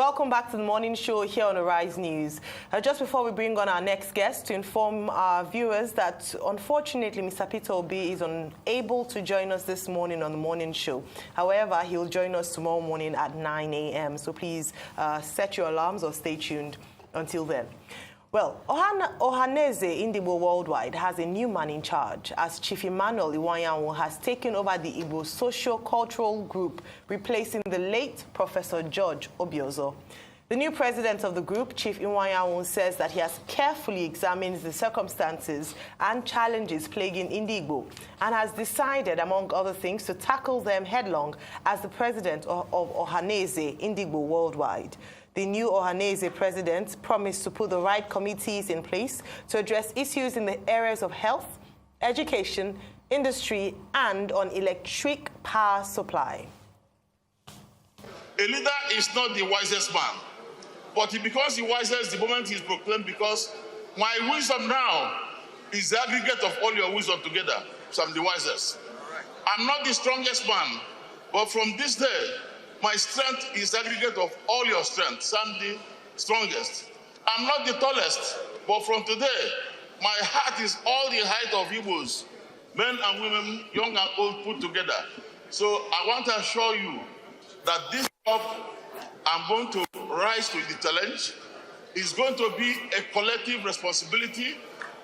Welcome back to the morning show here on Arise News. Just before we bring on our next guest, to inform our viewers that unfortunately Mr. Peter Obi is unable to join us this morning on the morning show. However, he will join us tomorrow morning at 9 a.m. So please set your alarms or stay tuned until then. Well, Ohaneze ndigbo Worldwide has a new man in charge, as Chief Emmanuel Iwuanyanwu has taken over the Igbo socio-cultural group, replacing the late Professor George Obiozo. The new president of the group, Chief Iwuanyanwu, says that he has carefully examined the circumstances and challenges plaguing ndigbo and has decided, among other things, to tackle them headlong as the president of Ohaneze ndigbo Worldwide. The new Ohaneze president promised to put the right committees in place to address issues in the areas of health, education, industry, and on electric power supply. A leader is not the wisest man, but he becomes the wisest the moment he is proclaimed, because my wisdom now is the aggregate of all your wisdom together, so I'm the wisest. I'm not the strongest man, but from this day, my strength is the aggregate of all your strengths. I'm the strongest. I'm not the tallest, but from today, my heart is all the height of Igbos, men and women, young and old, put together. So I want to assure you that this job, I'm going to rise to the challenge. It's going to be a collective responsibility.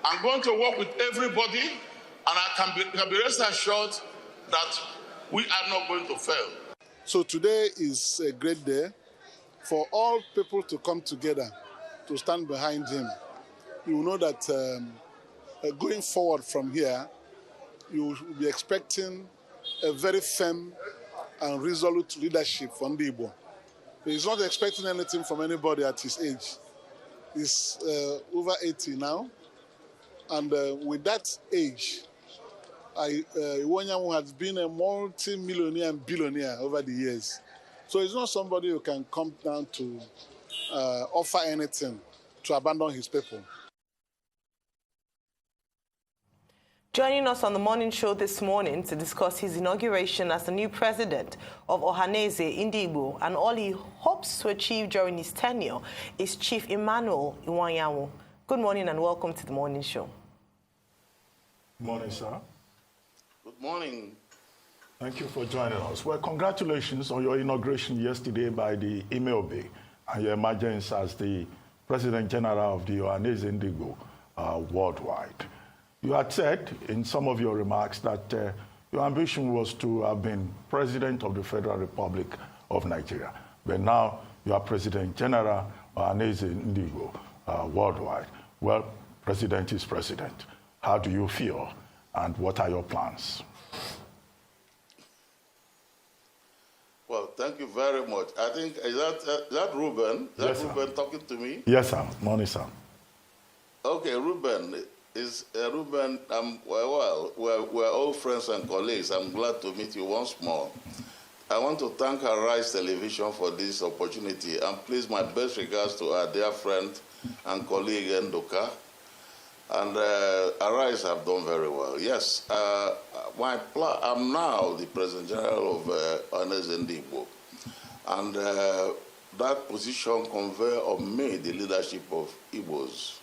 I'm going to work with everybody, and I can be rest assured that we are not going to fail. So today is a great day for all people to come together to stand behind him. You will know that going forward from here, you will be expecting a very firm and resolute leadership from ndigbo. He's not expecting anything from anybody at his age. He's over 80 now, and with that age, Iwuanyanwu has been a multi-millionaire and billionaire over the years. So he's not somebody who can come down to offer anything to abandon his people. Joining us on the morning show this morning to discuss his inauguration as the new president of Ohaneze ndigbo and all he hopes to achieve during his tenure is Chief Emmanuel Iwuanyanwu. Good morning and welcome to the morning show. Good morning, sir. Good morning. Thank you for joining us. Well, congratulations on your inauguration yesterday by the Imeobe and your emergence as the President General of the Ohaneze ndigbo Worldwide. You had said in some of your remarks that your ambition was to have been President of the Federal Republic of Nigeria, but now you are President General of Ohaneze ndigbo Worldwide. Well, President is President. How do you feel, and what are your plans? Well, thank you very much. I think, is that Ruben? Is Yes, that Ruben talking to me? Yes, sir. Morning, sir. Okay, Ruben. Ruben, well, we're all friends and colleagues. I'm glad to meet you once more. I want to thank Arise Television for this opportunity, and please, my best regards to our dear friend and colleague Ndoka. And Arise have done very well. Yes, I'm now the President General of Ohaneze ndigbo, and that position confer on me the leadership of Igbos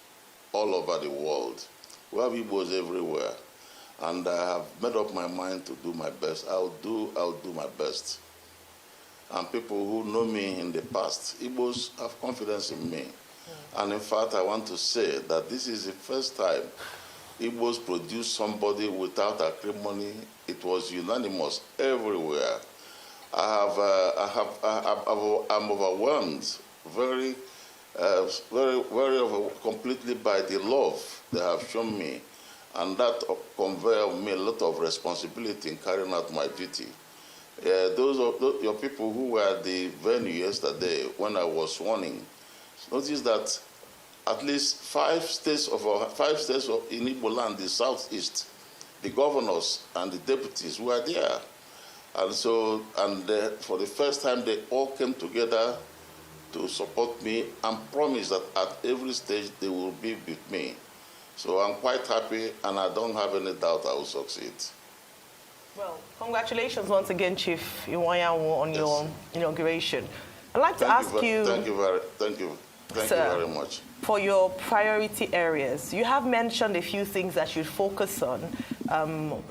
all over the world. We have Igbos everywhere, and I have made up my mind to do my best. I'll do my best. And people who know me in the past, Igbos have confidence in me. And in fact, I want to say that this is the first time Igbos produced somebody without acrimony. It was unanimous everywhere. I'm overwhelmed, very completely by the love they have shown me, and that convey on me a lot of responsibility in carrying out my duty. Your people who were at the venue yesterday when I was sworn in, notice that at least five states in Igbo land, the southeast, the governors and the deputies were there. And so, for the first time, they all came together to support me and promise that at every stage they will be with me. So I'm quite happy, and I don't have any doubt I will succeed. Well, congratulations once again, Chief Iwuanyanwu, on your inauguration. I'd like to ask you... Thank you very much. For your priority areas, you have mentioned a few things that you'd focus on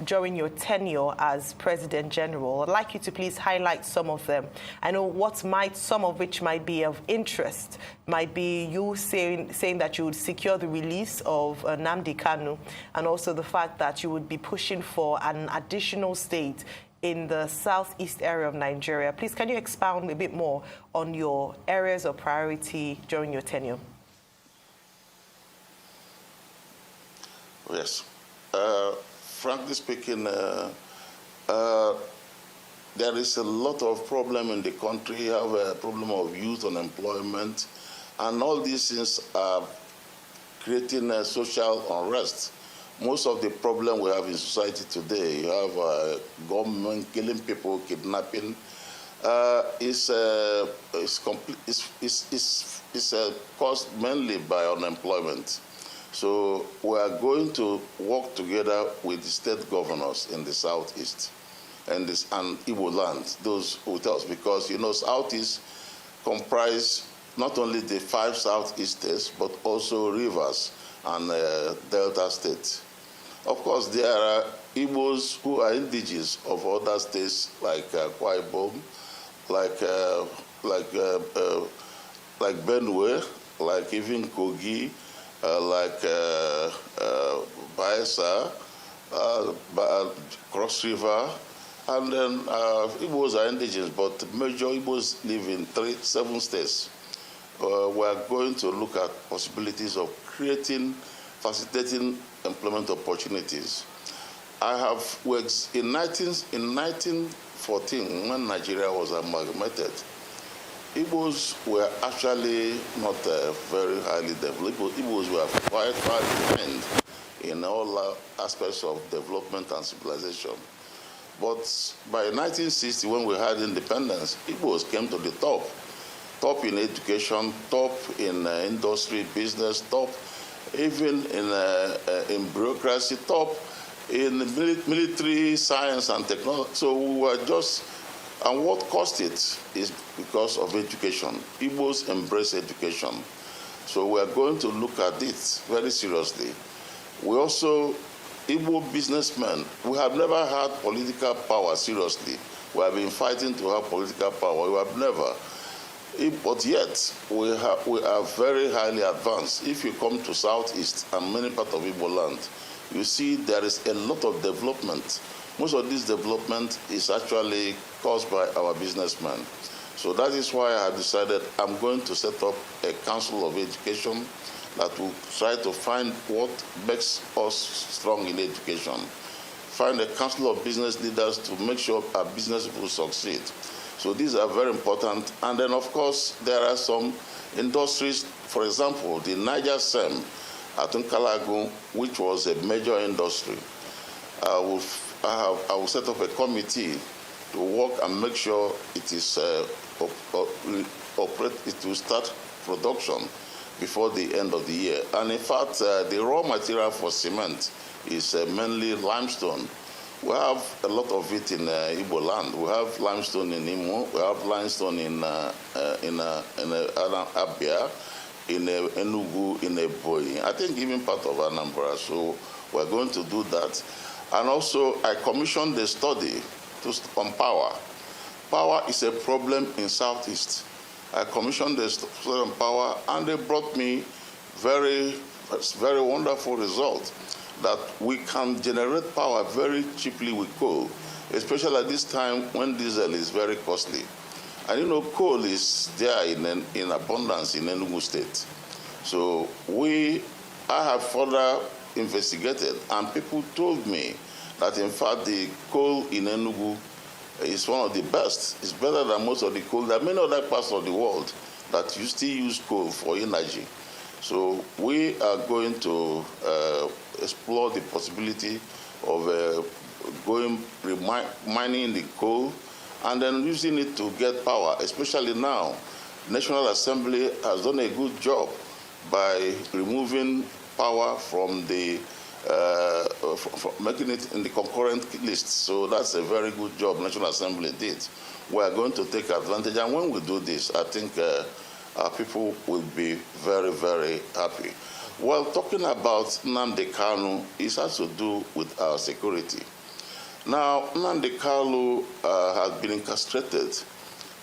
during your tenure as President General. I'd like you to please highlight some of them. I know some of which might be of interest, might be you saying that you would secure the release of Nnamdi Kanu, and also the fact that you would be pushing for an additional state in the southeast area of Nigeria. Please, can you expound a bit more on your areas of priority during your tenure? Yes. Frankly speaking, there is a lot of problem in the country. We have a problem of youth unemployment, and all these things are creating a social unrest. Most of the problem we have in society today, you have government killing people, kidnapping, is caused mainly by unemployment. So we are going to work together with the state governors in the southeast and Igbo land, those with us, because southeast comprise not only the 5 southeast states, but also rivers and delta states. Of course, there are Igbos who are indigenous of other states like Akwa Ibom, like Benue, like even Kogi, like Bayelsa, Cross River, and then Igbos are indigenous, but major Igbos live in 7 states. We are going to look at possibilities of facilitating employment opportunities. I have worked in 1914 when Nigeria was amalgamated. Igbos were actually not very highly developed. Igbos were quite far behind in all aspects of development and civilization. But by 1960, when we had independence, Igbos came to the top. Top in education, top in industry, business, top even in bureaucracy, top in military science and technology. So we were and what caused it is because of education. Igbos embrace education. So we are going to look at it very seriously. We also, Igbo businessmen, we have never had political power seriously. We have been fighting to have political power. We have never. But yet, we are very highly advanced. If you come to Southeast and many parts of Igbo land, you see there is a lot of development. Most of this development is actually caused by our businessmen. So that is why I have decided I'm going to set up a council of education that will try to find what makes us strong in education. Find a council of business leaders to make sure our business will succeed. So these are very important. And then, of course, there are some industries, for example, the Niger Sem at Nkalagu, which was a major industry. I will set up a committee to work and make sure it is it will start production before the end of the year. And in fact, the raw material for cement is mainly limestone. We have a lot of it in Igbo land. We have limestone in Imo. We have limestone in Abia, in Enugu, in Ebonyi. I think even part of Anambra. So we're going to do that. And also, I commissioned a study on power. Power is a problem in Southeast. I commissioned a study on power, and they brought me very wonderful result that we can generate power very cheaply with coal, especially at this time when diesel is very costly. And coal is there in abundance in Enugu State. So I have further investigated, and people told me that in fact the coal in Enugu is one of the best. It's better than most of the coal. There are many other parts of the world that you still use coal for energy. So we are going to explore the possibility of mining the coal and then using it to get power, especially now. National Assembly has done a good job by removing power from the for making it in the concurrent list. So that's a very good job National Assembly did. We are going to take advantage, and when we do this, I think our people will be very, very happy. Well, talking about Nnamdi Kanu, it has to do with our security. Now, Nnamdi Kanu has been incarcerated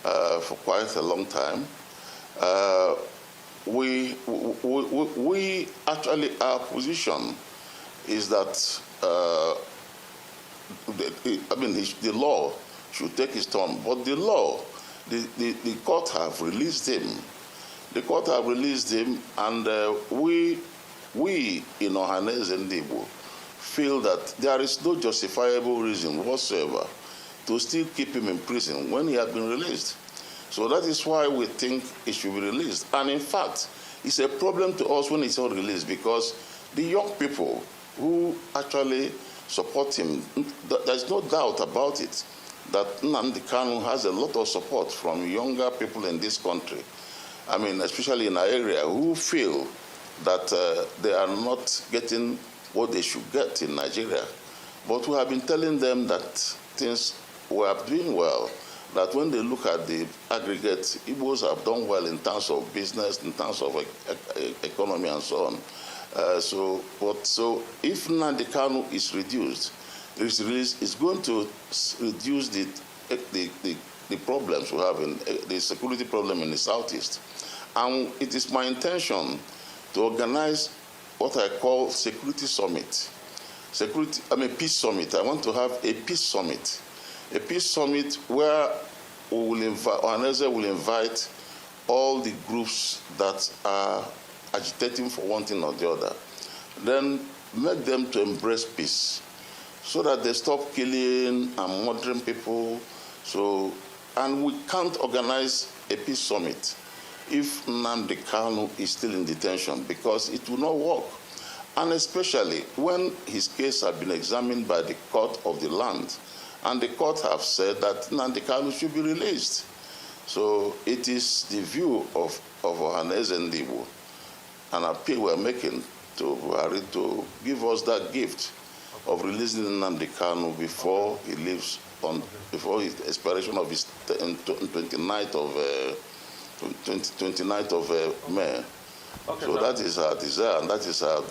for quite a long time. We actually, our position is that, the law should take its turn, but the law, the court have released him. The court have released him, and we in Ohanese and ndigbo feel that there is no justifiable reason whatsoever to still keep him in prison when he has been released. So that is why we think he should be released. And in fact, it's a problem to us when it's not released, because the young people who actually support him, there's no doubt about it, that Nnamdi Kanu has a lot of support from younger people in this country. I mean, especially in our area, who feel that they are not getting what they should get in Nigeria. But we have been telling them that things were doing well, that when they look at the aggregate, Igbos have done well in terms of business, in terms of economy and so on. So if Nnamdi Kanu is reduced, it's going to reduce the problems we have in the security problem in the southeast. And it is my intention to organize what I call security summit. Peace summit. I want to have a peace summit. A peace summit where we will invite all the groups that are agitating for one thing or the other. Then make them to embrace peace, so that they stop killing and murdering people. And we can't organize a peace summit if Nnamdi Kanu is still in detention, because it will not work. And especially when his case has been examined by the court of the land, and the court have said that Nnamdi Kanu should be released. So it is the view of Ohanese and ndigbo, an appeal we are making to Buhari to give us that gift of releasing Nnamdi Kanu before he leaves before his expiration of his 29th of May. Okay, so that is our desire, and that is our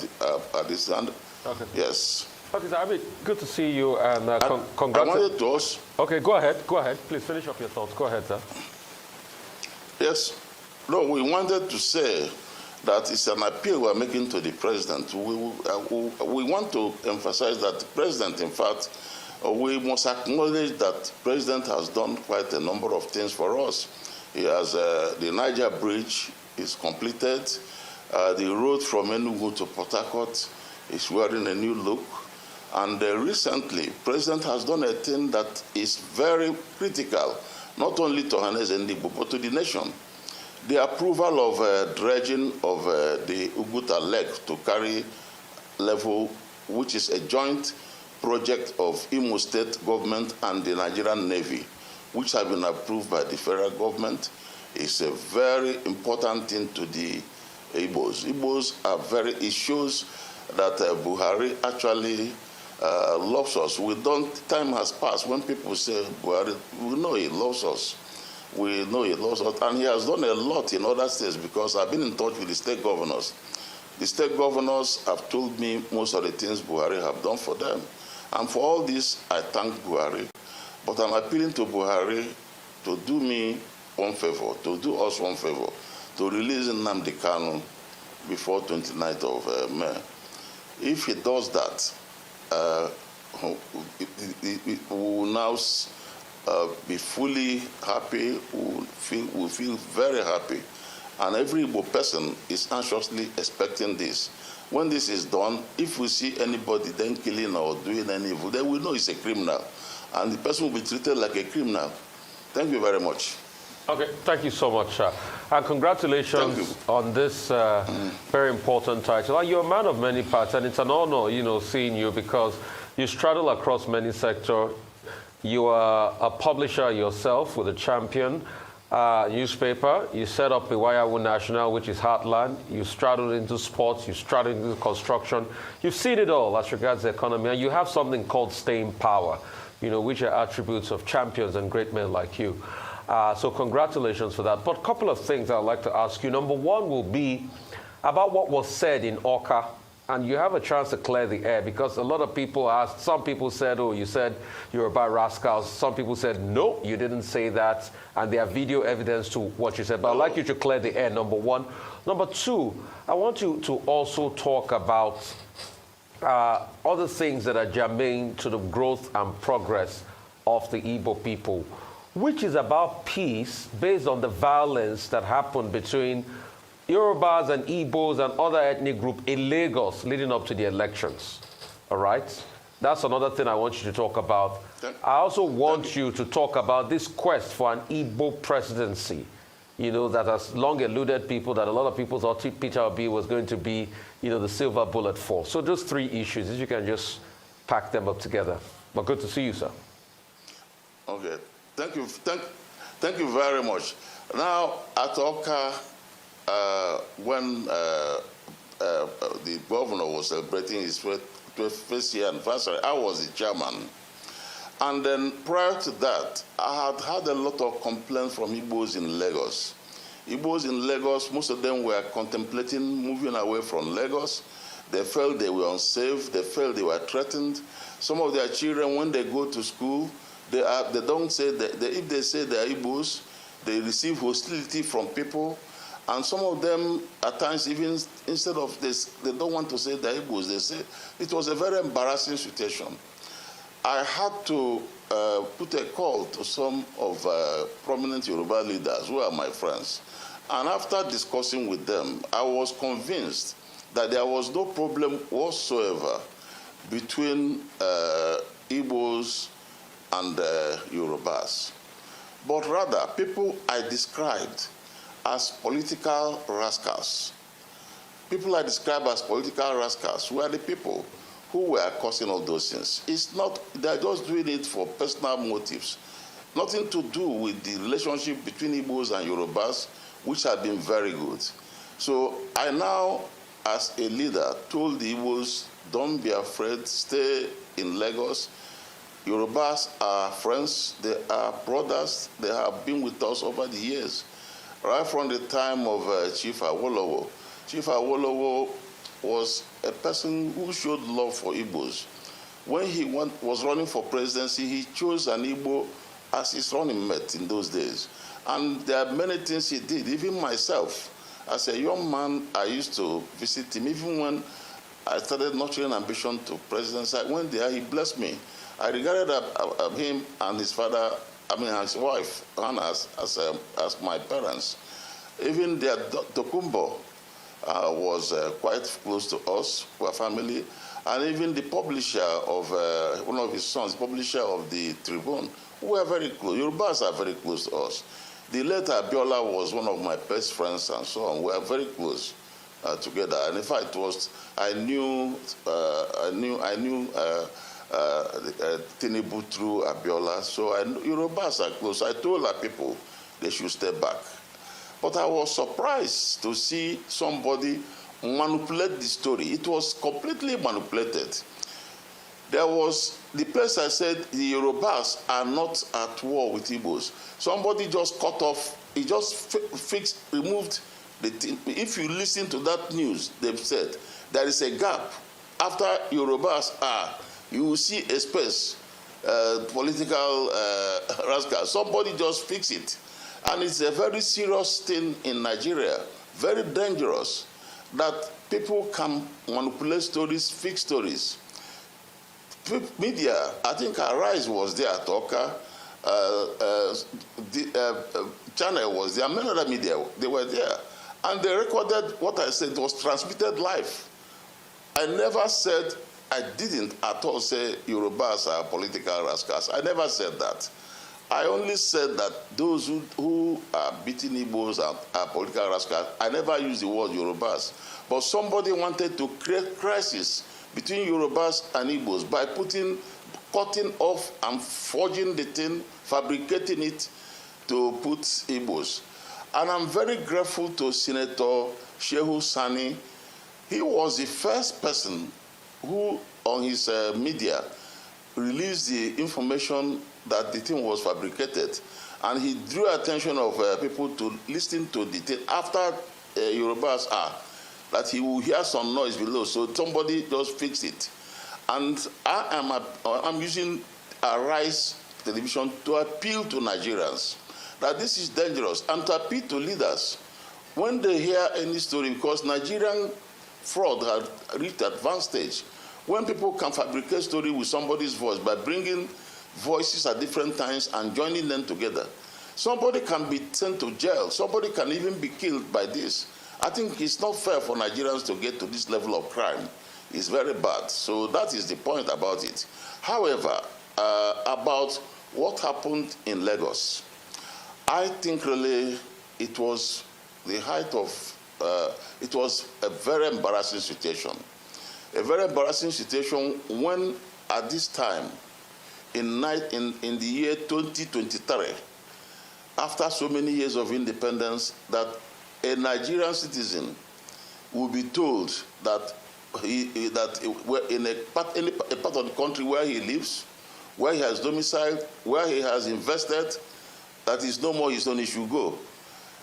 desire. Okay. Yes. Okay, sir, Abi, good to see you, and congratulations. I wanted to ask. Okay, go ahead. Please finish up your thoughts. Go ahead, sir. Yes. No, we wanted to say that it's an appeal we are making to the president. We want to emphasize that the president, in fact, we must acknowledge that the president has done quite a number of things for us. He has the Niger Bridge is completed. The road from Enugu to Port Harcourt is wearing a new look. And recently, the president has done a thing that is very critical, not only to Ohanese and ndigbo, but to the nation. The approval of dredging of the Uguta Lake to carry level, which is a joint project of Imo State government and the Nigerian Navy, which have been approved by the federal government, is a very important thing to the Igbos. Igbos are it shows that Buhari actually loves us. Time has passed when people say Buhari, we know he loves us. We know he loves us, and he has done a lot in other states, because I've been in touch with the state governors. The state governors have told me most of the things Buhari have done for them. And for all this, I thank Buhari. But I'm appealing to Buhari to do me one favor, to do us one favor, to release Nnamdi Kanu before 29th of May. If he does that, we will now be fully happy, we'll feel very happy. And every Igbo person is anxiously expecting this. When this is done, if we see anybody then killing or doing any evil, then we know it's a criminal. And the person will be treated like a criminal. Thank you very much. Okay, thank you so much, sir. And congratulations on this very important title. And you're a man of many parts, and it's an honor, seeing you, because you straddle across many sectors. You are a publisher yourself with a champion, newspaper. You set up Iwuanyanwu National, which is Heartland. You straddled into sports. You straddled into construction. You've seen it all as regards the economy. And you have something called staying power, which are attributes of champions and great men like you. So congratulations for that. But a couple of things I'd like to ask you. Number one will be about what was said in Awka. And you have a chance to clear the air, because a lot of people asked, some people said, oh, you said you're about rascals. Some people said, no, you didn't say that. And there are video evidence to what you said. But I'd like you to clear the air, number one. Number two, I want you to also talk about other things that are germane to the growth and progress of the Igbo people, which is about peace based on the violence that happened between Yorubas and Igbos and other ethnic groups in Lagos leading up to the elections. All right? That's another thing I want you to talk about. I also want you to talk about this quest for an Igbo presidency, that has long eluded people, that a lot of people thought Peter Obi was going to be, the silver bullet for. So those three issues, if you can just pack them up together. But good to see you, sir. Okay. Thank you. Thank you very much. Now, at Awka, when the governor was celebrating his 25th year anniversary, I was the chairman. And then prior to that, I had a lot of complaints from Igbos in Lagos. Igbos in Lagos, most of them were contemplating moving away from Lagos. They felt they were unsafe. They felt they were threatened. Some of their children, when they go to school, they don't say that, if they say they are Igbos, they receive hostility from people. And some of them, at times, even instead of this, they don't want to say the Igbos. They say it was a very embarrassing situation. I had to put a call to some of prominent Yoruba leaders who are my friends. And after discussing with them, I was convinced that there was no problem whatsoever between Igbos and Yorubas. But rather, people I described as political rascals. People I describe as political rascals were the people who were causing all those things. It's not, they're just doing it for personal motives. Nothing to do with the relationship between Igbos and Yorubas, which had been very good. So I now, as a leader, told the Igbos, don't be afraid, stay in Lagos. Yorubas are friends, they are brothers, they have been with us over the years. Right from the time of Chief Awolowo. Chief Awolowo was a person who showed love for Igbos. When he was running for presidency, he chose an Igbo as his running mate in those days. And there are many things he did. Even myself, as a young man, I used to visit him. Even when I started nurturing ambition to presidency, I went there, he blessed me. I regarded him and his father, his wife, Hannah, as my parents. Even their Tokumbo was quite close to us, our family. And even the publisher of one of his sons, publisher of the Tribune, we were very close. Yorubas are very close to us. The late Abiola was one of my best friends and so on. We were very close together. And in fact, I knew Tinubu through Abiola. So Yorubas are close. I told our people they should step back. But I was surprised to see somebody manipulate the story. It was completely manipulated. There was the place I said the Yorubas are not at war with Igbos. Somebody just cut off, he just removed the thing. If you listen to that news, they've said there is a gap. After Yorubas are, you will see a space, political rascal. Somebody just fix it. And it's a very serious thing in Nigeria, very dangerous, that people can manipulate stories, fix stories. Media, I think Arise was there at Awka, Channel was there, many other media, they were there. And they recorded what I said was transmitted live. I never said, I didn't at all say Yorubas are political rascals. I never said that. I only said that those who are beating Igbos are political rascals. I never used the word Yorubas. But somebody wanted to create crisis between Yorubas and Igbos by cutting off and forging the thing, fabricating it to put Igbos. And I'm very grateful to Senator Shehu Sani. He was the first person who, on his media, released the information that the thing was fabricated. And he drew attention of people to listen to the thing after Yorubas that he will hear some noise below. So somebody just fix it. And I'm using Arise Television to appeal to Nigerians that this is dangerous and to appeal to leaders when they hear any story, because Nigerian fraud has reached advanced stage. When people can fabricate story with somebody's voice by bringing voices at different times and joining them together, somebody can be sent to jail. Somebody can even be killed by this. I think it's not fair for Nigerians to get to this level of crime. It's very bad. So that is the point about it. However, about what happened in Lagos, I think really it was the height of, it was a very embarrassing situation. A very embarrassing situation when at this time, in the year 2023, after so many years of independence, that a Nigerian citizen will be told that in a part of the country where he lives, where he has domiciled, where he has invested, that is no more his own, he should go.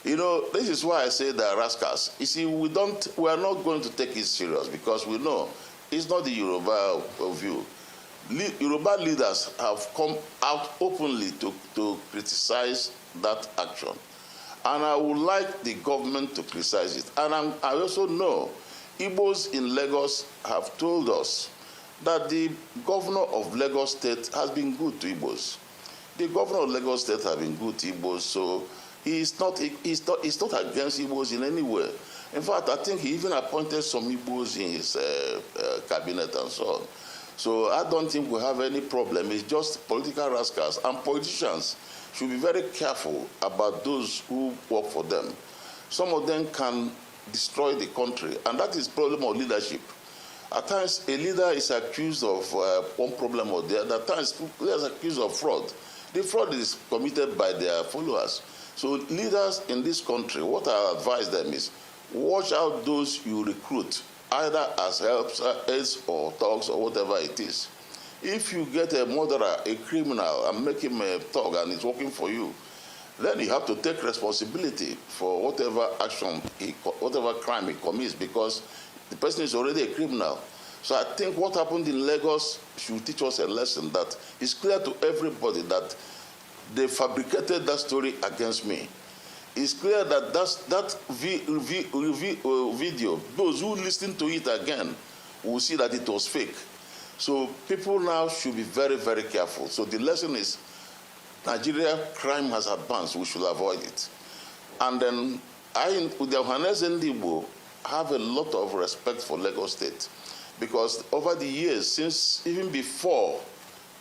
You know, this is why I say they are rascals. You see, we are not going to take it serious because we know it's not the Yoruba view. Yoruba leaders have come out openly to criticize that action. And I would like the government to criticize it. And I also know Igbos in Lagos have told us that the governor of Lagos State has been good to Igbos. The governor of Lagos State has been good to Igbos, so he's not against Igbos in any way. In fact, I think he even appointed some Igbos in his cabinet and so on. So I don't think we have any problem. It's just political rascals. And politicians should be very careful about those who work for them. Some of them can destroy the country, and that is the problem of leadership. At times, a leader is accused of one problem or the other. At times, he is accused of fraud. The fraud is committed by their followers. So leaders in this country, what I advise them is, watch out those you recruit, either as helps, aides, or thugs, or whatever it is. If you get a murderer, a criminal, and make him a thug and he's working for you, then you have to take responsibility for whatever action, whatever crime he commits, because the person is already a criminal. So I think what happened in Lagos should teach us a lesson that it's clear to everybody that they fabricated that story against me. It's clear that that video, those who listen to it again will see that it was fake. So people now should be very, very careful. So the lesson is, Nigeria crime has advanced. We should avoid it. And then with the ndigbo, have a lot of respect for Lagos State, because over the years, since even before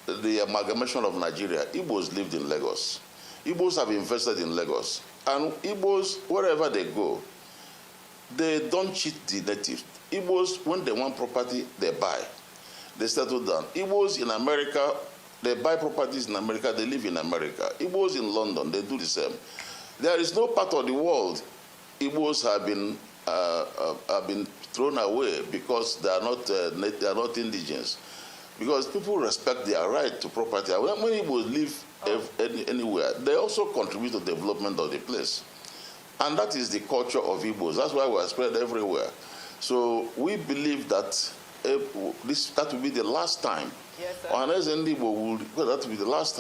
the amalgamation of Nigeria, Igbos lived in Lagos. Igbos have invested in Lagos. And Igbos, wherever they go, they don't cheat the natives. Igbos, when they want property, they buy. They settle down. Igbos in America, they buy properties in America, they live in America. Igbos in London, they do the same. There is no part of the world Igbos have been thrown away because they are not indigenous. Because people respect their right to property. When Igbos live anywhere, they also contribute to the development of the place. And that is the culture of Igbos. That's why we are spread everywhere. So we believe that that will be the last time. Yes, sir. That will be the last time.